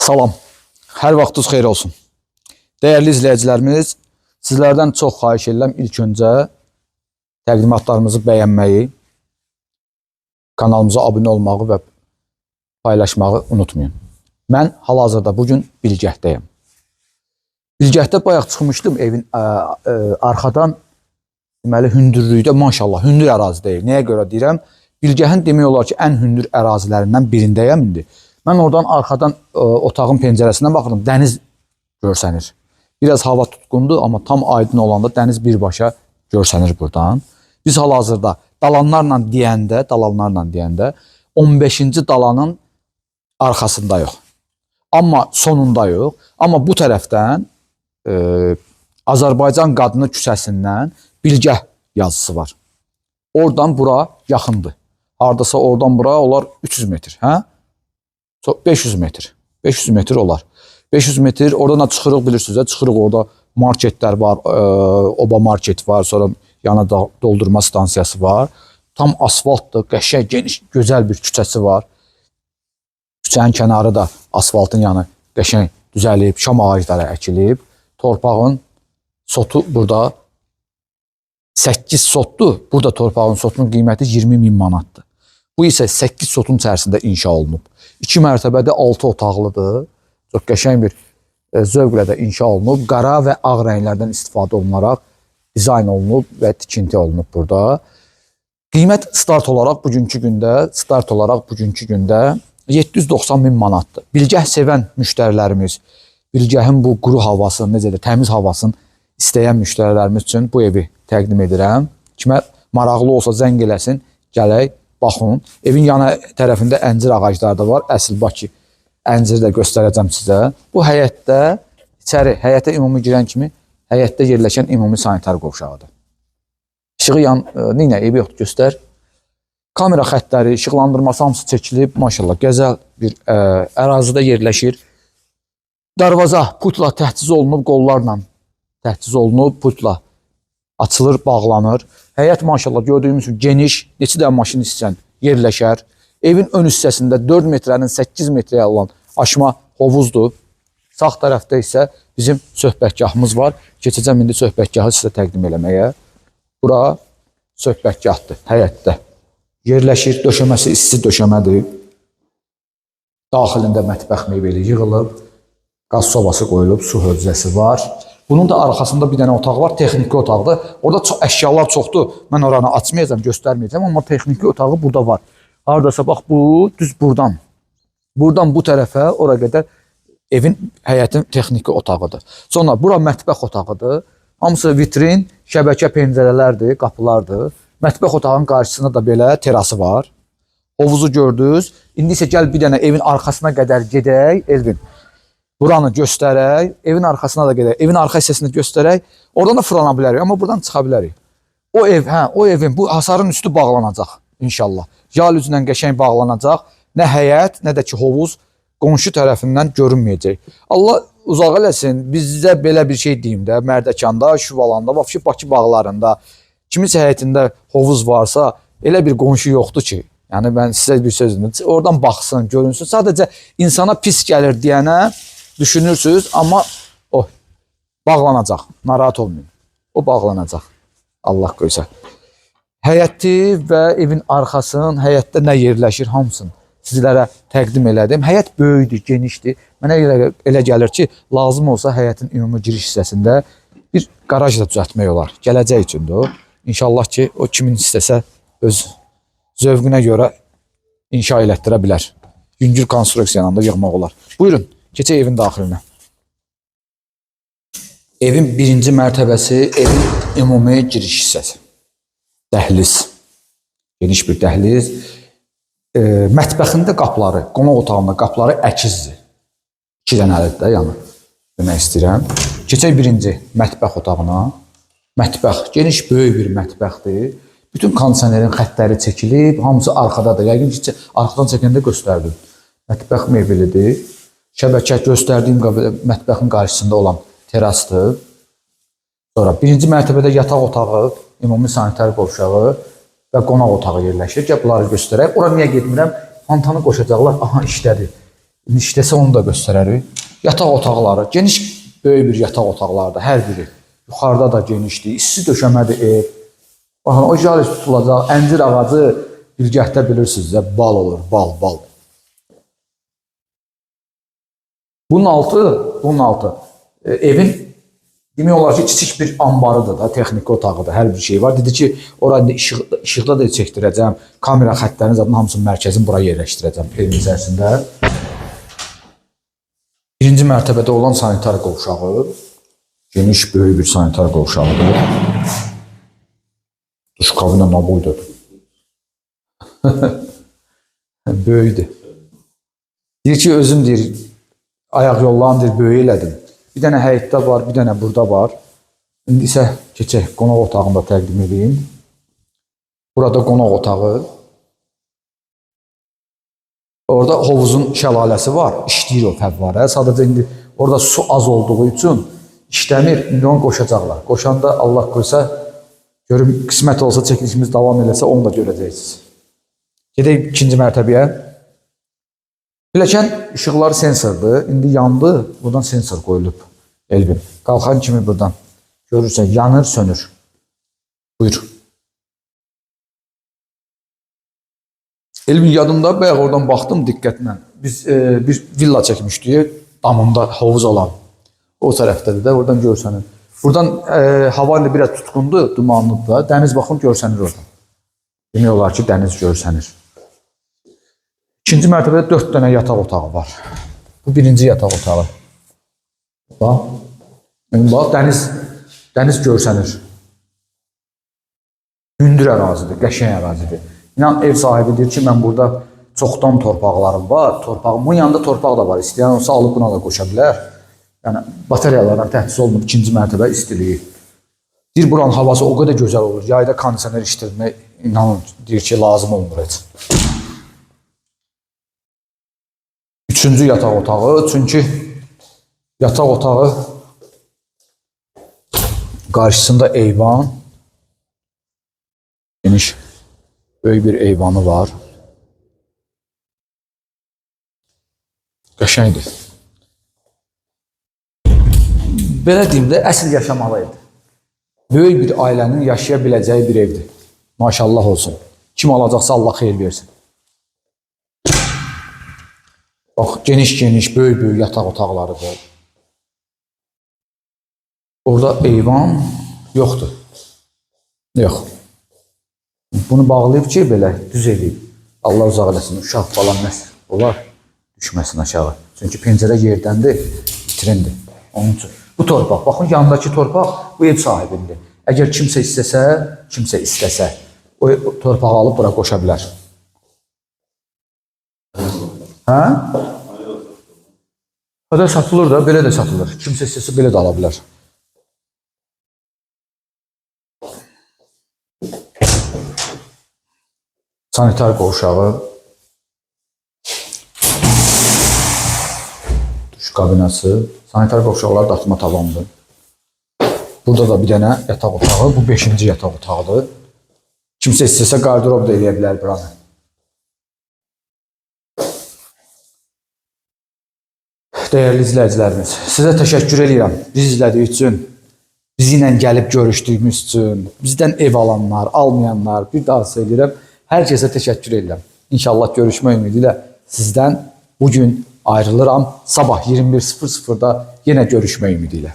Salam, hər vaxtınız xeyir olsun. Dəyərli izləyicilərimiz, sizlərdən çox xahiş edirəm ilk öncə təqdimatlarımızı bəyənməyi, kanalımıza abunə olmağı və paylaşmağı unutmayın. Mən hal-hazırda bugün Bilgəhdəyəm. Bilgəhdə bayaq çıxmışdım evin arxadan, deməli, hündürlükdə, maşallah, hündür ərazi deyil. Nəyə görə deyirəm? Bilgəhin demək olar ki, ən hündür ərazilərindən birindəyəm indi. Mən oradan arxadan otağın pəncərəsindən baxırdım, dəniz görsənir. Biraz hava tutqundur, amma tam aydın olanda dəniz birbaşa görsənir buradan. Biz hal-hazırda dalanlarla deyəndə 15-ci dalanın arxasında yox. Amma sonunda yox. Amma bu tərəfdən Azərbaycan Qadını küçəsindən Bilgəh yazısı var. Oradan bura yaxındır. Hardasa oradan bura olar 300 metr. Hə? 500 metr. 500 metr olar. 500 metr oradan çıxırıq, bilirsiniz. Çıxırıq, orada marketlər var. Oba market var. Sonra yana doldurma stansiyası var. Tam asfaltdır. Qəşəng, geniş, gözəl bir küçəsi var. Küçənin kənarı da asfaltın yanı qəşəng düzəlib, şam ağacları əkilib. Torpağın sotu burada 8 sotdur. Burada torpağın sotunun qiyməti 20.000 manatdır. Bu isə 8 sotun içərisində inşa olunub. 2 mərtəbədə 6 otaqlıdır. Çox qəşəng bir zövqlə də inşa olunub. Qara və ağ rənglərdən istifadə olunaraq dizayn olunub və tikinti olunub burada. Qiymət start olaraq bugünkü gündə 790.000 manatdır. Bilgəh sevən müştərilərimiz, Bilgəhin bu quru havasını, necə də təmiz havasını istəyən müştərilərimiz üçün bu evi təqdim edirəm. Kimə maraqlı olsa zəng eləsin, gələk, baxın. Evin yana tərəfində əncir ağacları da var. Əsl Bakı ənciri də göstərəcəm sizə. Bu həyətdə, içəri, həyətə ümumi girən kimi, həyətdə yerləşən ümumi sanitar qovşağıdır. İşığı neylə, evi yoxdur, göstər. Kamera xəttləri, işıqlandırması hamısı çəkilib, maşallah, gözəl bir ərazidə yerləşir. Darvaza putla təhciz olunub, qollarla təhciz olunub, putla açılır, bağlanır. Həyət maşallah gördüyümüz kimi geniş, neçə də maşın istəyən yerləşər. Evin ön hissəsində 4 metrənin 8 metrəyə olan aşma hovuzdur. Sağ tərəfdə isə bizim söhbətgahımız var. Keçəcəm indi söhbətgahı sizə təqdim eləməyə. Bura söhbətgahdır, həyətdə. Yerləşir, döşəməsi isti döşəmədir. Daxilində mətbəx meyvəli yığılıb, qaz sobası qoyulub, su hövzəsi var. Bunun da arxasında bir dənə otaq var, texniki otaqdır. Orada əşyalar çoxdur. Mən oranı açmayacağım, göstərməyəcəm, amma texniki otağı burada var. Haradasa bax bu, düz buradan. Buradan bu tərəfə, ora qədər evin, həyətin texniki otağıdır. Sonra bura mətbəx otağıdır. Hamısı vitrin, şəbəkə pəncərələrdir, qapılardır. Mətbəx otağının qarşısında da belə terası var. Hovuzu gördünüz. İndi isə gəl bir dənə evin arxasına qədər gedək, Elvin. Buranı göstərək, evin arxasına da gedək, evin arxa hissəsini göstərək. Oradan da fırlana bilərik, amma buradan çıxa bilərik. O evin, bu hasarın üstü bağlanacaq inşallah. Yal üzündən qəşəng bağlanacaq. Nə həyət, nə də ki hovuz qonşu tərəfindən görünməyəcək. Allah uzaq eləsin, bizdə belə bir şey deyim də, Mərdəkanda, Şüvalanda, Bakı bağlarında, kimisə həyətində hovuz varsa, elə bir qonşu yoxdur ki, yəni mən sizə bir sözüm, oradan baxsın, görünsün. Sadəcə insana pis gəlir deyənə düşünürsünüz, amma o bağlanacaq, narahat olmayın. O bağlanacaq, Allah qoysa. Həyəti və evin arxasının, həyətdə nə yerləşir, hamısını sizlərə təqdim elədim. Həyət böyükdür, genişdir. Mənə elə gəlir ki, lazım olsa həyətin ümumi giriş hissəsində bir qaraj da düzəltmək olar. Gələcək üçündür o. İnşallah ki, o kimin istəsə öz zövqünə görə inşa elətdirə bilər. Yüngül konstruksiyanla da yığmaq olar. Buyurun, keçək evin daxilinə. Evin birinci mərtəbəsi, evin ümumi giriş hissəsi. Dəhliz. Geniş bir dəhliz. Mətbəxində qapıları, qonaq otağında qapıları əkizdir. 2 dənəlidir də yanı. Demək istəyirəm. Keçək birinci mətbəx otağına. Mətbəx, geniş, böyük bir mətbəxdir. Bütün kondisionerin xəttləri çəkilib, hamısı arxadadır. Yəqin ki, arxadan çəkəndə göstərdim. Mətbəx mebelidir. Şəbəkə göstərdiyim mətbəxin qarşısında olan terasdır. Sonra birinci mərtəbədə yataq otağı, ümumi sanitar qovşağı və qonaq otağı yerləşir. Gəl bunları göstərək. Ora niyə getmirəm? Fantanı qoşacaqlar. Aha, işlədir. İşləsə onu da göstərərik. Yataq otaqları, geniş böyük bir yataq otaqlardır hər biri. Yuxarıda da genişdir, isti döşəmədir ev. Baxın, o jales tutulacaq, əncir ağacı bilgəhdə bilirsiniz də, bal olur, bal. Bunun altı evin demək olar ki, kiçik bir ambarıdır da, texniki otağıdır, hər bir şey var. Dedi ki, orada işıqda da çəkdirəcəm, kamera xəttlərinin zaten hamısını mərkəzin bura yerləşdirəcəm evin içərisində. Birinci mərtəbədə olan sanitar qovşağı, geniş, böyük bir sanitar qovşağıdır. Duş kabinə nə boydadır? Böyükdür. Deyir ki, özüm deyir, ayaq yollarını deyir, böyük elədim. Bir dənə həyətdə var, bir dənə burada var. İndi isə keçək, qonaq otağında təqdim edeyim. Burada qonaq otağı. Orada hovuzun şəlaləsi var, işləyir o fəvvarə. Sadəcə indi orada su az olduğu üçün işləmir, indi onu qoşacaqlar. Qoşanda Allah qoysa, görüm, qismət olsa, çəkilişimiz davam eləsə, onu da görəcəksiniz. Gedək ikinci mərtəbəyə. Pilləkən işıqları sensordur. İndi yandı. Buradan sensor qoyulub. Elvin. Qalxan kimi buradan. Görürsən, yanır, sönür. Buyur. Elvin yadımda, bayaq oradan baxdım diqqətlə. Biz bir villa çəkmişdik. Damında hovuz olan. O tərəfdədir də, oradan görsənir. Buradan hava ilə biraz tutqundur, dumanlıdır da. Dəniz baxın, görsənir oradan. Demək olar ki, dəniz görsənir. İkinci mərtəbədə 4 dənə yataq otağı var. Bu birinci yataq otağı. Bax, dəniz görsənir. Hündür ərazidir, qəşəng ərazidir. İnan, ev sahibi deyir ki, mən burada çoxdan torpaqlarım var. Bunun yanında torpaq da var. İstəyən olsa alıb buna da qoşa bilər. Yəni, bateriyalardan təchiz olunub ikinci mərtəbə istiliyi. Deyir, buranın havası o qədər gözəl olur. Yayda kondisioner işdirmək, inanın, deyir ki, lazım olmur heç. Üçüncü yataq otağı. Çünki yataq otağı qarşısında eyvan. Geniş, böyük bir eyvanı var. Qəşəngdir. Belə deyim də, əsl yaşamalı evdir. Böyük bir ailənin yaşaya biləcəyi bir evdir. Maşallah olsun. Kim alacaqsa Allah xeyir versin. Bax, geniş, böyük yataq otaqlarıdır. Orada eyvan yoxdur. Yox. Bunu bağlayıb ki, belə düz edib. Allah uzaq eləsin, uşaq falan nəsə olar, düşməsin aşağı. Çünki pəncərə yerdəndir, bitirindir. Onun üçün. Bu torpaq, baxın, yanındakı torpaq bu ev sahibindir. Əgər kimsə istəsə, o torpağı alıb bura qoşa bilər. Hə? Hədə satılır da, belə də satılır. Kimsə istəsə, belə də ala bilər. Sanitar qovşağı. Duş kabinası. Sanitar qovşaqlar daxma tavandır. Burada da bir dənə yataq otağı. Bu 5-ci yataq otağıdır. Kimsə istəsə qardırob da eləyə bilər buranı. Dəyərli izləyicilərimiz, sizə təşəkkür edirəm. Biz izlədiyi üçün, bizi ilə gəlib görüşdüyümüz üçün, bizdən ev alanlar, almayanlar, bir daha söyləyirəm. Hər kəsə təşəkkür edirəm. İnşallah görüşmə ümidi ilə sizdən bugün ayrılıram. Sabah 21:00-da yenə görüşmə ümidi ilə.